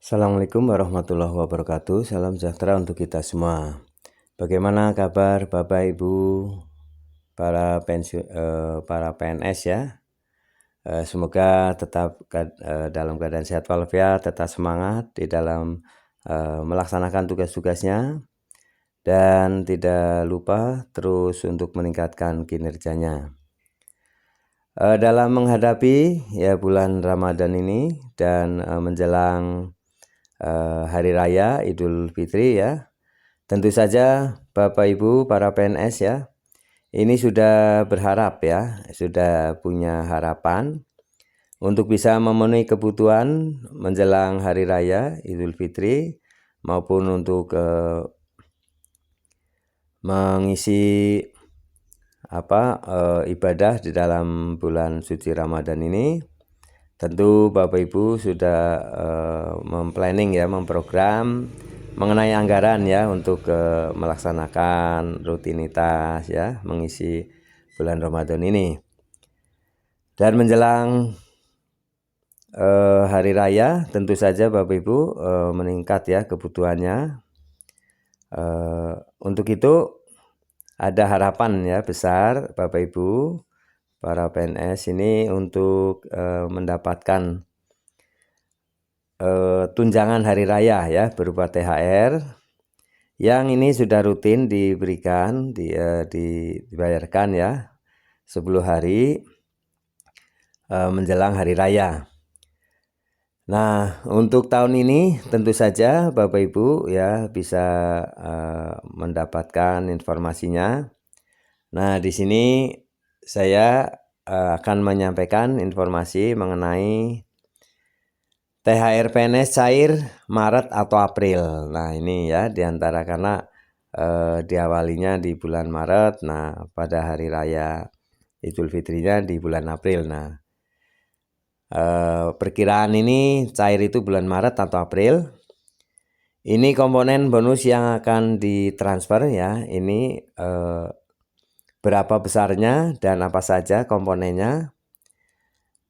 Assalamualaikum warahmatullahi wabarakatuh. Salam sejahtera untuk kita semua. Bagaimana kabar Bapak Ibu para PNS ya? Semoga tetap dalam keadaan sehat walafiat, tetap semangat di dalam melaksanakan tugas-tugasnya, dan tidak lupa terus untuk meningkatkan kinerjanya. Dalam menghadapi ya bulan Ramadan ini dan menjelang Hari Raya Idul Fitri ya, tentu saja Bapak Ibu para PNS ya, ini sudah berharap ya, sudah punya harapan untuk bisa memenuhi kebutuhan menjelang Hari Raya Idul Fitri maupun untuk mengisi ibadah di dalam bulan suci Ramadan ini. Tentu Bapak Ibu sudah memplanning ya, memprogram mengenai anggaran ya untuk melaksanakan rutinitas ya, mengisi bulan Ramadan ini. Dan menjelang Hari Raya tentu saja Bapak Ibu meningkat ya kebutuhannya. Untuk itu ada harapan ya besar Bapak Ibu para PNS ini untuk mendapatkan tunjangan hari raya ya berupa THR yang ini sudah rutin diberikan, dibayarkan ya 10 hari menjelang hari raya. Nah, untuk tahun ini tentu saja Bapak Ibu ya bisa mendapatkan informasinya. Nah, di sini saya akan menyampaikan informasi mengenai THR PNS cair Maret atau April. Nah, ini ya diantara karena diawalinya di bulan Maret, nah pada hari raya Idul Fitrinya di bulan April. Nah, perkiraan ini cair itu bulan Maret atau April. Ini komponen bonus yang akan ditransfer ya, ini berapa besarnya dan apa saja komponennya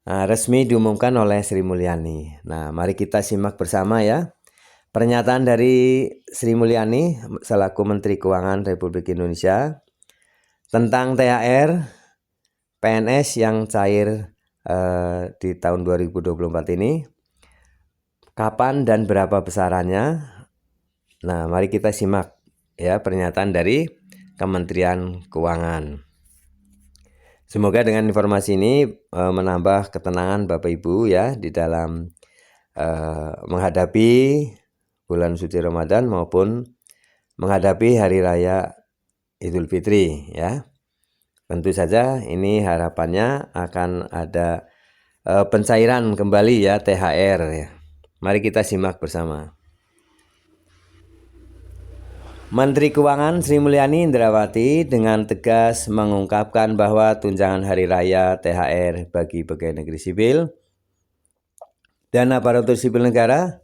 resmi diumumkan oleh Sri Mulyani. Nah, mari kita simak bersama ya pernyataan dari Sri Mulyani selaku Menteri Keuangan Republik Indonesia tentang THR PNS yang cair di tahun 2024 ini. Kapan dan berapa besarannya? Nah, mari kita simak ya pernyataan dari Kementerian Keuangan. Semoga dengan informasi ini menambah ketenangan Bapak Ibu ya di dalam menghadapi bulan suci Ramadan maupun menghadapi Hari Raya Idul Fitri ya. Tentu saja ini harapannya akan ada pencairan kembali ya THR ya. Mari kita simak bersama. Menteri Keuangan Sri Mulyani Indrawati dengan tegas mengungkapkan bahwa tunjangan hari raya THR bagi pegawai negeri sipil dan aparatur sipil negara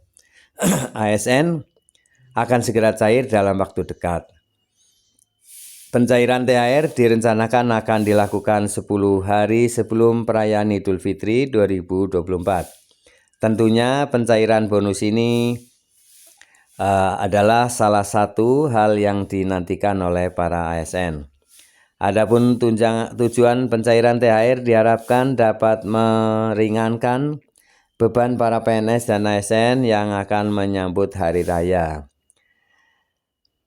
ASN akan segera cair dalam waktu dekat. Pencairan THR direncanakan akan dilakukan 10 hari sebelum perayaan Idul Fitri 2024. Tentunya pencairan bonus ini adalah salah satu hal yang dinantikan oleh para ASN. Adapun tujuan pencairan THR diharapkan dapat meringankan beban para PNS dan ASN yang akan menyambut hari raya.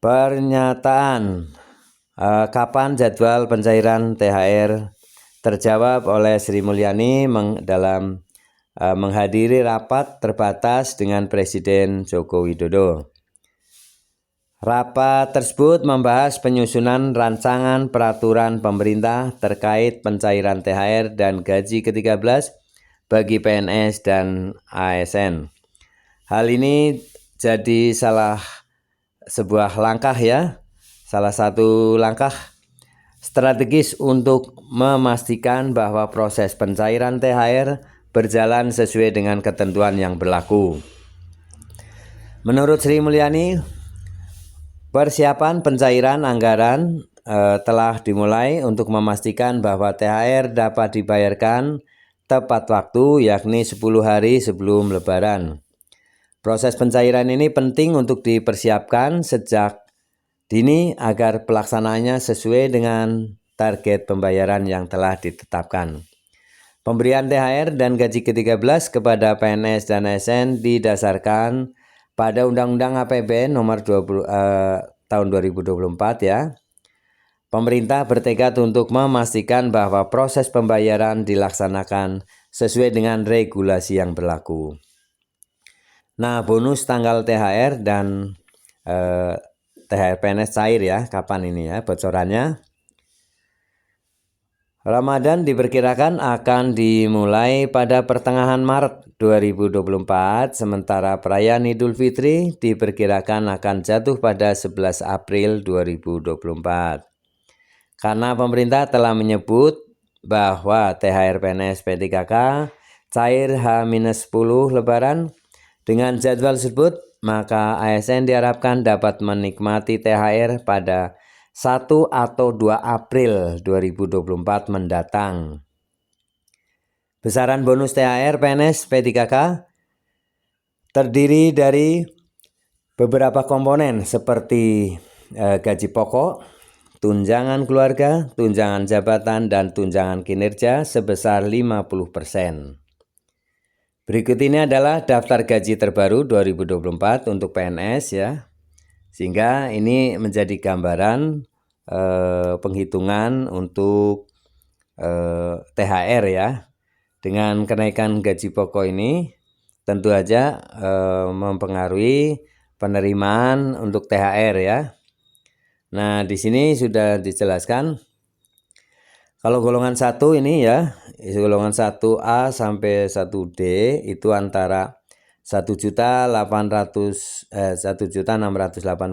Pernyataan kapan jadwal pencairan THR terjawab oleh Sri Mulyani dalam menghadiri rapat terbatas dengan Presiden Joko Widodo. Rapat tersebut membahas penyusunan rancangan peraturan pemerintah terkait pencairan THR dan gaji ke-13 bagi PNS dan ASN. Hal ini jadi salah satu langkah strategis untuk memastikan bahwa proses pencairan THR berjalan sesuai dengan ketentuan yang berlaku. Menurut Sri Mulyani, persiapan pencairan anggaran telah dimulai untuk memastikan bahwa THR dapat dibayarkan tepat waktu, yakni 10 hari sebelum Lebaran. Proses pencairan ini penting untuk dipersiapkan sejak dini agar pelaksanaannya sesuai dengan target pembayaran yang telah ditetapkan. Pemberian THR dan gaji ke-13 kepada PNS dan ASN didasarkan pada Undang-Undang APBN nomor 20 tahun 2024 ya. Pemerintah bertekad untuk memastikan bahwa proses pembayaran dilaksanakan sesuai dengan regulasi yang berlaku. Nah, bonus tanggal THR dan THR PNS cair ya, kapan ini ya bocorannya? Ramadan diperkirakan akan dimulai pada pertengahan Maret 2024, sementara perayaan Idul Fitri diperkirakan akan jatuh pada 11 April 2024. Karena pemerintah telah menyebut bahwa THR PNS P3K cair H-10 Lebaran, dengan jadwal tersebut, maka ASN diharapkan dapat menikmati THR pada 1 atau 2 April 2024 mendatang. Besaran bonus THR PNS P3K terdiri dari beberapa komponen seperti gaji pokok, tunjangan keluarga, tunjangan jabatan, dan tunjangan kinerja sebesar 50%. Berikut ini adalah daftar gaji terbaru 2024 untuk PNS ya. Sehingga ini menjadi gambaran penghitungan untuk THR ya. Dengan kenaikan gaji pokok ini tentu saja mempengaruhi penerimaan untuk THR ya. Nah, di sini sudah dijelaskan kalau golongan 1 ini ya, golongan 1A sampai 1D itu antara 1.685.700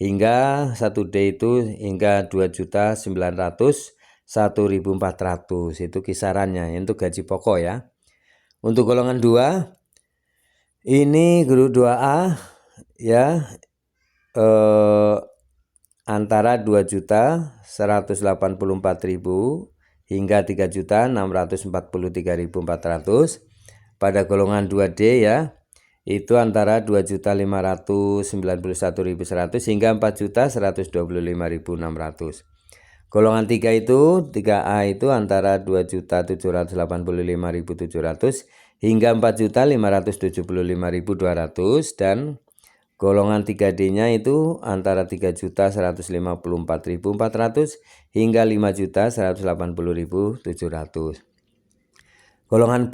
hingga 1D itu hingga 2.901.400, itu kisarannya untuk gaji pokok ya. Untuk golongan 2 ini grup 2A ya, antara 2.184.000 hingga 3.643.400. Pada golongan 2D ya, itu antara 2.591.100 hingga 4.125.600. Golongan 3 itu, 3A itu antara 2.785.700 hingga 4.575.200, dan golongan 3D-nya itu antara 3.154.400 hingga 5.180.700. Golongan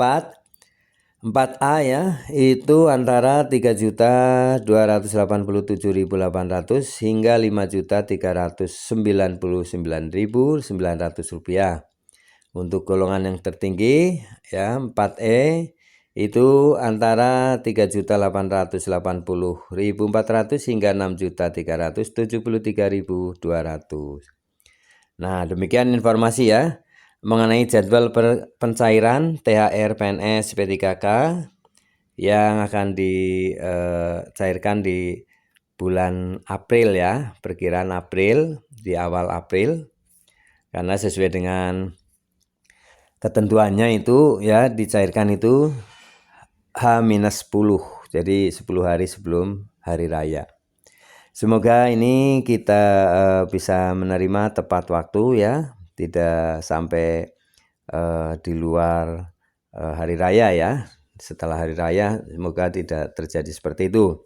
4A ya, itu antara 3.287.800 hingga 5.399.900 rupiah. Untuk golongan yang tertinggi ya, 4E itu antara 3.880.400 hingga 6.373.200. Nah, demikian informasi ya mengenai jadwal pencairan THR PNS P3K yang akan dicairkan di bulan April ya, perkiraan April, di awal April, karena sesuai dengan ketentuannya itu ya, dicairkan itu H-10, jadi 10 hari sebelum hari raya. Semoga ini kita bisa menerima tepat waktu ya, tidak sampai di luar hari raya ya. Setelah hari raya semoga tidak terjadi seperti itu.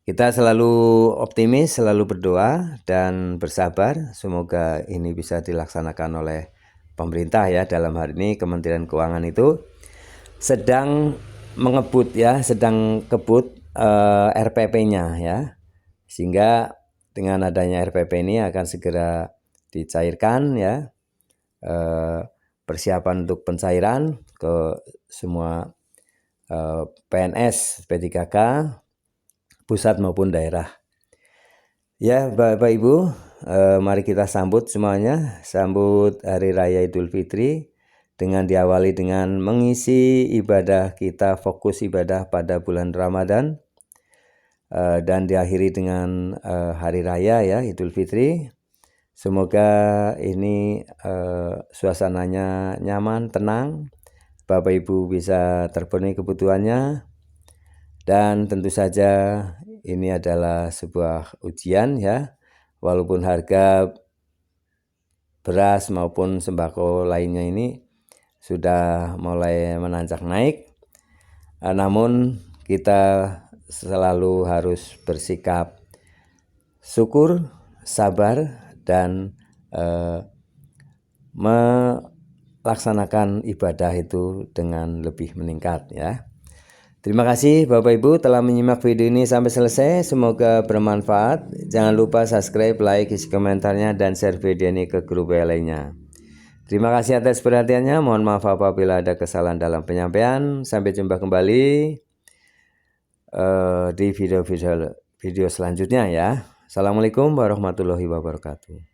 Kita selalu optimis, selalu berdoa dan bersabar, semoga ini bisa dilaksanakan oleh pemerintah ya. Dalam hal ini Kementerian Keuangan itu sedang mengebut ya, sedang kebut RPP-nya ya, sehingga dengan adanya RPP ini akan segera dicairkan ya, persiapan untuk pencairan ke semua PNS P3K pusat maupun daerah ya. Bapak Ibu, mari kita sambut semuanya, sambut Hari Raya Idul Fitri dengan diawali dengan mengisi ibadah kita, fokus ibadah pada bulan Ramadan, dan diakhiri dengan Hari Raya ya, Idul Fitri. Semoga ini suasananya nyaman, tenang, Bapak Ibu bisa terpenuhi kebutuhannya, Dan tentu saja ini adalah sebuah ujian ya, walaupun harga beras maupun sembako lainnya ini sudah mulai menanjak naik, namun kita selalu harus bersikap syukur, sabar, dan melaksanakan ibadah itu dengan lebih meningkat ya. Terima kasih Bapak Ibu telah menyimak video ini sampai selesai, semoga bermanfaat. Jangan lupa subscribe, like, isi komentarnya, dan share video ini ke grup lainnya. Terima kasih atas perhatiannya, mohon maaf apabila ada kesalahan dalam penyampaian. Sampai jumpa kembali di video selanjutnya ya. Assalamualaikum warahmatullahi wabarakatuh.